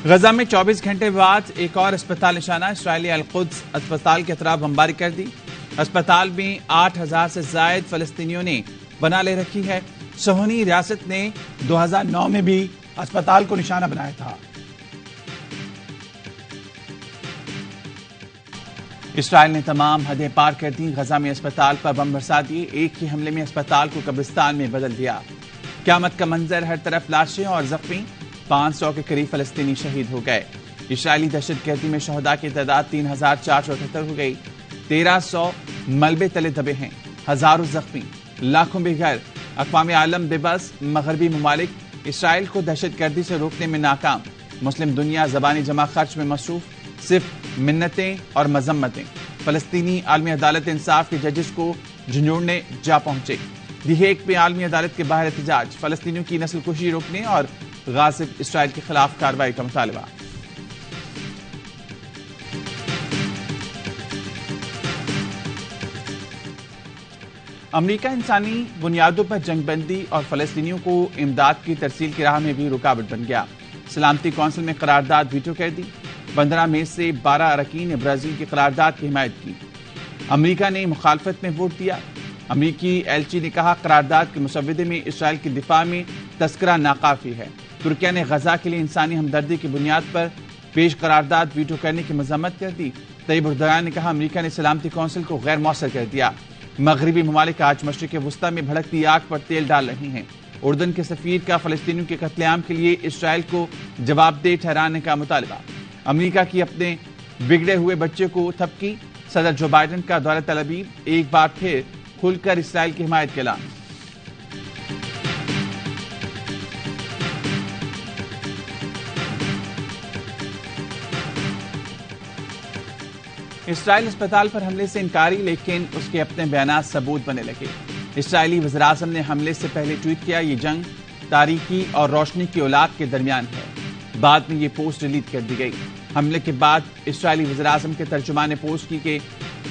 غزہ میں 24 گھنٹے بعد ایک اور اسپتال نشانہ اسرائیلی القدس اسپتال کی طرف بمباری کر دی۔ اسپتال میں 8,000 سے زائد فلسطینیوں نے بنا لے رکھی ہے۔ صہیونی ریاست نے 2009 میں بھی اسپتال کو نشانہ بنایا تھا۔ اسرائیل نے تمام حدیں پار کر دی، غزہ میں اسپتال پر بم برسا دیے، ایک ہی حملے میں اسپتال کو قبرستان میں بدل دیا۔ قیامت کا منظر، ہر طرف لاشیں اور زخمی، 500 کے قریب فلسطینی شہید ہو گئے۔ اسرائیلی دہشت گردی میں شہداء کی تعداد 3,478 ہو گئی، 1,300 ملبے تلے دبے ہیں، ہزاروں زخمی، لاکھوں بے گھر۔ اقوام عالم بے بس، مغربی ممالک اسرائیل کو دہشت گردی سے روکنے میں ناکام، مسلم دنیا زبانی جمع خرچ میں مصروف، صرف منتیں اور مذمتیں۔ فلسطینی عالمی عدالت انصاف کے ججز کو جھنجھوڑنے جا پہنچے، دی ہیگ میں عالمی عدالت کے باہر احتجاج، فلسطینیوں کی نسل کشی روکنے اور غاصب اسرائیل کے خلاف کارروائی کا مطالبہ۔ امریکہ انسانی بنیادوں پر جنگ بندی اور فلسطینیوں کو امداد کی ترسیل کی راہ میں بھی رکاوٹ بن گیا۔ سلامتی کونسل میں قرارداد ویٹو کر دی، 15 میں سے 12 اراکین نے برازیل کی قرارداد کی حمایت کی۔ امریکہ نے مخالفت میں ووٹ دیا۔ امریکی ایلچی نے کہا قرارداد کے مسودے میں اسرائیل کے دفاع میں تذکرہ ناکافی ہے۔ ترکیہ نے غزہ کے لیے انسانی ہمدردی کی بنیاد پر پیش قرارداد ویٹو کرنے کی مذمت کر دی۔ طیب اردوغان نے کہا امریکہ نے سلامتی کونسل کو غیر مؤثر کر دیا۔ مغربی ممالک آج مشرق وسطی میں بھڑکتی آگ پر تیل ڈال رہی ہیں۔ اردن کے سفیر کا فلسطینیوں کے قتل عام کے لیے اسرائیل کو جواب دہ ٹھہرانے کا مطالبہ۔ امریکہ کی اپنے بگڑے ہوئے بچے کو تھپکی، صدر جو بائیڈن کا دورہ تل ابیب، ایک بار پھر کھل کر اسرائیل کی حمایت کا اعلان۔ اسرائیل اسپتال پر حملے سے انکاری، لیکن اس کے اپنے بیانات ثبوت بنے لگے۔ اسرائیلی وزیراعظم نے حملے سے پہلے ٹویٹ کیا، یہ جنگ تاریکی اور روشنی کی اولاد کے درمیان ہے۔ بعد میں یہ پوسٹ ڈیلیٹ کر دی گئی۔ حملے کے بعد اسرائیلی وزیراعظم کے ترجمان نے پوسٹ کی کہ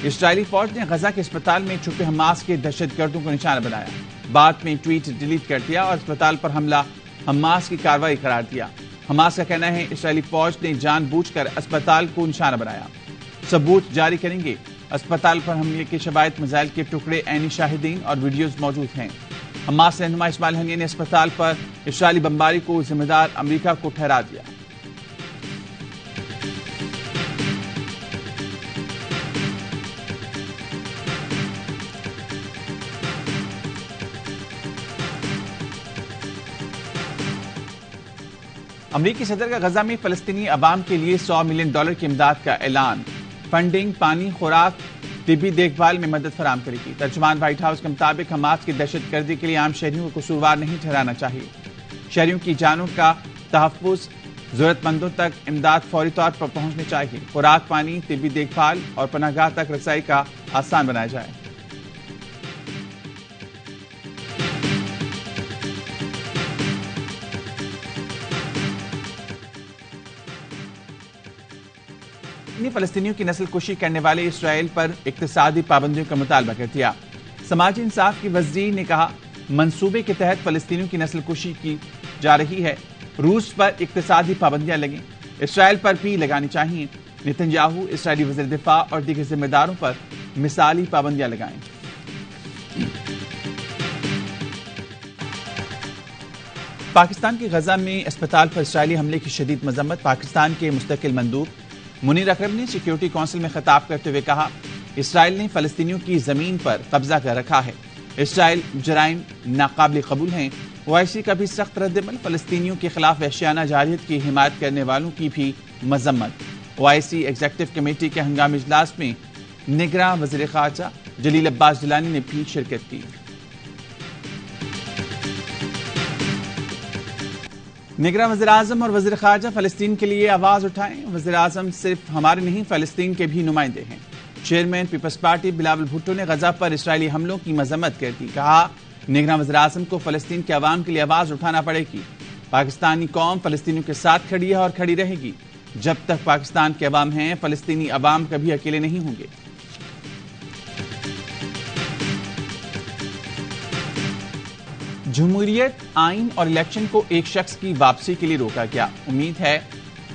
اسرائیلی فوج نے غزہ کے اسپتال میں چھپے حماس کے دہشت گردوں کو نشانہ بنایا۔ بعد میں ٹویٹ ڈیلیٹ کر دیا اور اسپتال پر حملہ حماس کی کارروائی قرار دیا۔ حماس کا کہنا ہے اسرائیلی فوج نے جان بوجھ کر اسپتال کو نشانہ بنایا، ثبوت جاری کریں گے۔ اسپتال پر حملے کے شواہد، میزائل کے ٹکڑے، عینی شاہدین اور ویڈیوز موجود ہیں۔ حماس رہنما اسماعیل ہنیہ نے اسپتال پر اسرائیلی بمباری کو ذمہ دار امریکہ کو ٹھہرا دیا۔ امریکی صدر کا غزہ میں فلسطینی عوام کے لیے $100 ملین کی امداد کا اعلان۔ فنڈنگ پانی، خوراک، طبی دیکھ بھال میں مدد فراہم کرے گی۔ ترجمان وائٹ ہاؤس کے مطابق حماس کی دہشت گردی کے لیے عام شہریوں کو قصوروار نہیں ٹھہرانا چاہیے۔ شہریوں کی جانوں کا تحفظ، ضرورت مندوں تک امداد فوری طور پر پہنچنی چاہیے۔ خوراک، پانی، طبی دیکھ بھال اور پناہ گاہ تک رسائی کا آسان بنایا جائے۔ فلسطینیوں کی نسل کشی کرنے والے اسرائیل پر اقتصادی پابندیوں کا مطالبہ کر دیا۔ سماجی انصاف کی وزیر نے کہا منصوبے کے تحت فلسطینیوں کی نسل کشی کی جا رہی ہے، روس پر اقتصادی پابندیاں لگیں، اسرائیل پر بھی لگانی چاہیے۔ نتنیاہو اسرائیلی وزیر دفاع اور دیگر ذمہ داروں پر مثالی پابندیاں لگائیں۔ پاکستان کی غزہ میں اسپتال پر اسرائیلی حملے کی شدید مذمت۔ پاکستان کے مستقل مندوب منیر اکرم نے سیکیورٹی کونسل میں خطاب کرتے ہوئے کہا اسرائیل نے فلسطینیوں کی زمین پر قبضہ کر رکھا ہے، اسرائیل جرائم ناقابل قبول ہیں۔ OIC کا بھی سخت رد عمل، فلسطینیوں کے خلاف وحشیانہ جارحیت کی حمایت کرنے والوں کی بھی مذمت۔ OIC ایگزیکٹو کمیٹی کے ہنگامی اجلاس میں نگراں وزیر خارجہ جلیل عباس جیلانی نے بھی شرکت کی۔ نگراں وزیر اعظم اور وزیر خارجہ فلسطین کے لیے آواز اٹھائیں۔ وزیر اعظم صرف ہمارے نہیں، فلسطین کے بھی نمائندے ہیں۔ Chairman Peoples Party Bilawal Bhutto نے غزہ پر اسرائیلی حملوں کی مذمت کر دی، کہا نگراں وزیر اعظم کو فلسطین کے عوام کے لیے آواز اٹھانا پڑے گی۔ پاکستانی قوم فلسطینیوں کے ساتھ کھڑی ہے اور کھڑی رہے گی۔ جب تک پاکستان کے عوام ہیں، فلسطینی عوام کبھی اکیلے نہیں ہوں گے۔ جمہوریت آئین اور الیکشن کو ایک شخص کی واپسی کے لیے روکا گیا۔ امید ہے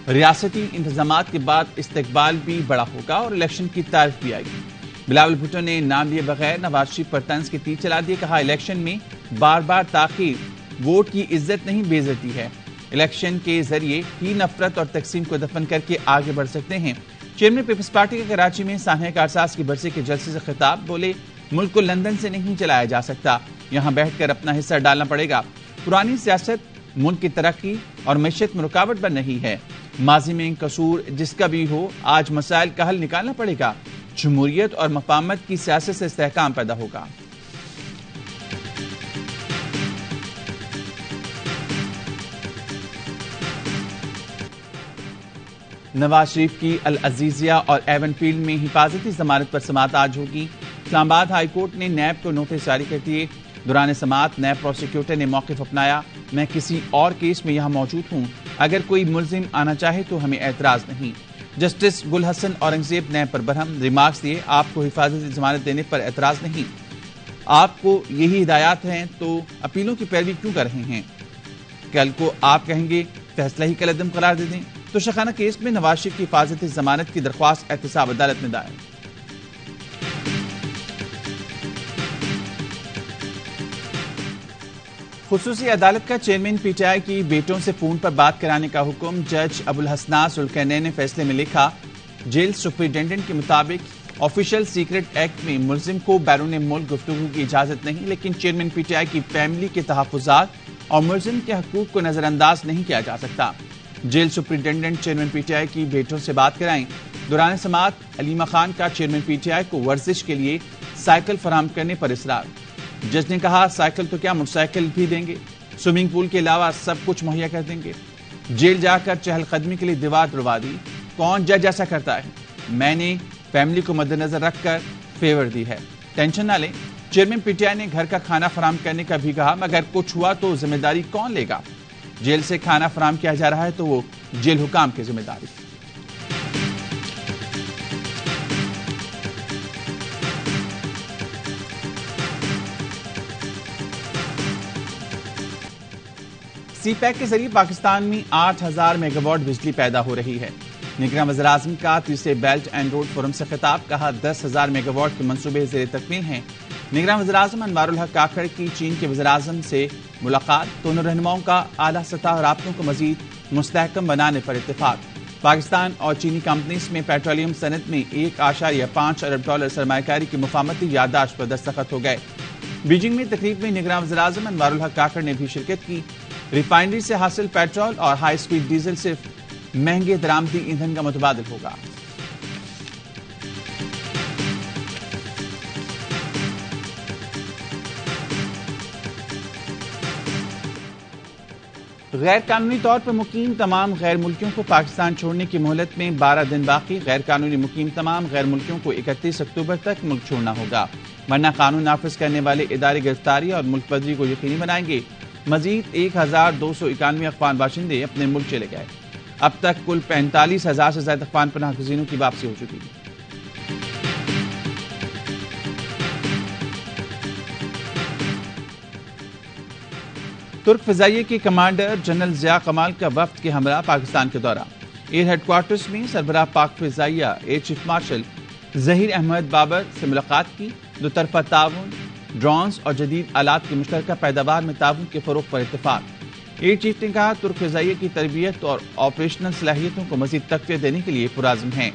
ریاستی انتظامات کے بعد استقبال بھی بڑا ہوگا اور الیکشن کی تعریف بھی آئے گی۔ بلاول بھٹو نے نام لیے بغیر نواز شریف پر طنز کے تیر چلا دیے، کہا الیکشن میں بار بار تاخیر ووٹ کی عزت نہیں بے عزتی ہے، الیکشن کے ذریعے ہی نفرت اور تقسیم کو دفن کر کے آگے بڑھ سکتے ہیں۔ چیئرمین پیپلز پارٹی کا کراچی میں سانحہ کارساز کی برسی کے جلسے سے خطاب، بولے ملک کو لندن سے نہیں چلایا جا سکتا، یہاں بیٹھ کر اپنا حصہ ڈالنا پڑے گا۔ پرانی سیاست ملک کی ترقی اور معیشت میں رکاوٹ بن رہی ہے، ماضی میں قصور جس کا بھی ہو آج مسائل کا حل نکالنا پڑے گا، جمہوریت اور مفاہمت کی سیاست سے استحکام پیدا ہوگا۔ نواز شریف کی العزیزیہ اور ایون فیلڈ میں حفاظتی ضمانت پر سماعت آج ہوگی۔ اسلام آباد ہائی کورٹ نے نیب کو نوٹس جاری کر دیے۔ دوران سماعت نیب پروسیکیوٹر نے موقف اپنایا، میں کسی اور کیس میں یہاں موجود ہوں، اگر کوئی ملزم آنا چاہے تو ہمیں اعتراض نہیں۔ جسٹس گل حسن اورنگزیب نیب پر برہم، ریمارکس دیے، آپ کو حفاظتی ضمانت دینے پر اعتراض نہیں، آپ کو یہی ہدایات ہیں تو اپیلوں کی پیروی کیوں کر رہے ہیں؟ کل کو آپ کہیں گے فیصلہ ہی کالعدم قرار دے دیں۔ تو شاخانہ کیس میں نواز شریف کی حفاظتی ضمانت کی درخواست احتساب عدالت میں دائر۔ خصوصی عدالت کا چیئرمین پی ٹی آئی کی بیٹوں سے فون پر بات کرانے کا حکم، جج ابوالحسنات ذوالقرنین نے فیصلے میں لکھا، جیل سپرنٹینڈنٹ کے مطابق آفیشل سیکرٹ ایکٹ میں ملزم کو بیرون ملک گفتگو کی اجازت نہیں، لیکن چیئرمین پی ٹی آئی کی فیملی کے تحفظات اور ملزم کے حقوق کو نظر انداز نہیں کیا جا سکتا۔ Jail superintendent chairman P T I کی بیٹوں سے بات کرائیں۔ دوران سماعت علیمہ خان کا چیئرمین پی ٹی آئی کو ورزش کے لیے سائیکل فراہم کرنے پر اصرار، جج نے کہا سائیکل تو کیا موٹر سائیکل بھی دیں گے، سوئمنگ پول کے علاوہ سب کچھ مہیا کر دیں گے۔ جیل جا کر چہل قدمی کے لیے دیوار دلوا دی، کون جج ایسا کرتا ہے؟ میں نے فیملی کو مد نظر رکھ کر فیور دی ہے، ٹینشن نہ لیں۔ چیئرمین پی ٹی آئی نے گھر کا کھانا فراہم کرنے کا بھی کہا، مگر کچھ ہوا تو ذمہ داری کون لے گا؟ جیل سے کھانا فراہم کیا جا رہا ہے تو وہ جیل حکام کی ذمہ داری۔ سی پیک کے ذریعے پاکستان میں 8000 میگا واٹ بجلی پیدا ہو رہی ہے۔ نگراں وزیراعظم کا تیسرے بیلٹ اینڈ روڈ فورم سے خطاب، کہا 10,000 میگا واٹ کے منصوبے زیر تکمیل ہیں۔ نگراں وزیراعظم انوار الحق کاکڑ کی چین کے وزیراعظم سے ملاقات، دونوں رہنماؤں کا اعلیٰ سطح رابطوں کو مزید مستحکم بنانے پر اتفاق۔ پاکستان اور چینی کمپنیز میں پیٹرولیم صنعت میں $1.5 ارب سرمایہ کاری کی مفاہمتی یادداشت پر دستخط ہو گئے۔ بیجنگ میں تقریب میں نگراں وزیراعظم انوار الحق کاکڑ نے بھی شرکت کی۔ ریفائنری سے حاصل پیٹرول اور ہائی سپیڈ ڈیزل صرف مہنگے درآمدی ایندھن کا متبادل ہوگا۔ غیر قانونی طور پر مقیم تمام غیر ملکیوں کو پاکستان چھوڑنے کی مہلت میں 12 دن باقی، غیر قانونی مقیم تمام غیر ملکیوں کو 31 اکتوبر تک ملک چھوڑنا ہوگا، ورنہ قانون نافذ کرنے والے ادارے گرفتاری اور ملک بدری کو یقینی بنائیں گے۔ مزید 1291 افغان باشندے اپنے ملک چلے گئے، اب تک کل 45,000 سے زائد افغان پناہ گزینوں کی واپسی ہو چکی ہے۔ ترک فضائیہ کے کمانڈر جنرل ضیاء کمال کا وفد کے ہمراہ پاکستان کے دورہ، ایئر ہیڈ کوارٹرز میں سربراہ پاک فضائیہ air chief marshal Zaheer Ahmed Babar سے ملاقات کی، دو طرفہ تعاون، ڈرونز اور جدید آلات کی مشترکہ پیداوار میں تعاون کے فروغ پر اتفاق۔ ایئر چیف نے کہا ترک فضائیہ کی تربیت اور آپریشنل صلاحیتوں کو مزید تقویت دینے کے لیے پرعزم ہیں۔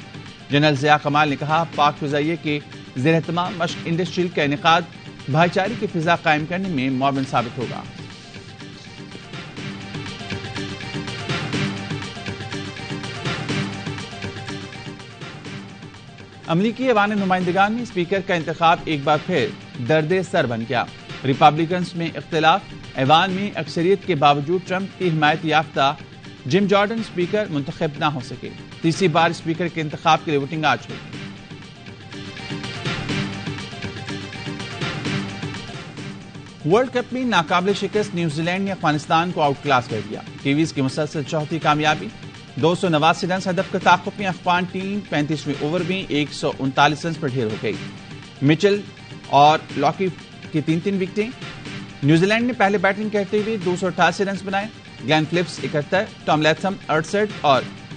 جنرل ضیاء کمال نے کہا پاک فضائیہ کے زیر اہتمام مشق انڈسٹریل کا انعقاد بھائی چارے کی فضا قائم کرنے میں معاون ثابت ہوگا۔ امریکی ایوان نمائندگان میں اسپیکر کا انتخاب ایک بار پھر درد سر بن گیا، ریپبلکنز میں اختلاف، ایوان میں اکثریت کے باوجود ٹرمپ کی حمایت یافتہ جم جارڈن اسپیکر منتخب نہ ہو سکے، تیسری بار اسپیکر کے انتخاب کے لیے ووٹنگ آج ہوگی۔ ورلڈ کپ میں ناقابل شکست نیوزی لینڈ نے افغانستان کو آؤٹ کلاس کر دیا، کیویز کی مسلسل چوتھی کامیابی، 289 رنز ہدف کے تعاقب میں افغان ٹیم 35ویں اوور میں 139 رنز پر ڈھیر ہو گئی۔ مچل اور لاکی کی 3 وکٹیں۔ نیوزی لینڈ نے پہلے بیٹنگ کرتے ہوئے 288 رنز بنائے، گلین فلپس 71، ٹام لیتھم 68 اور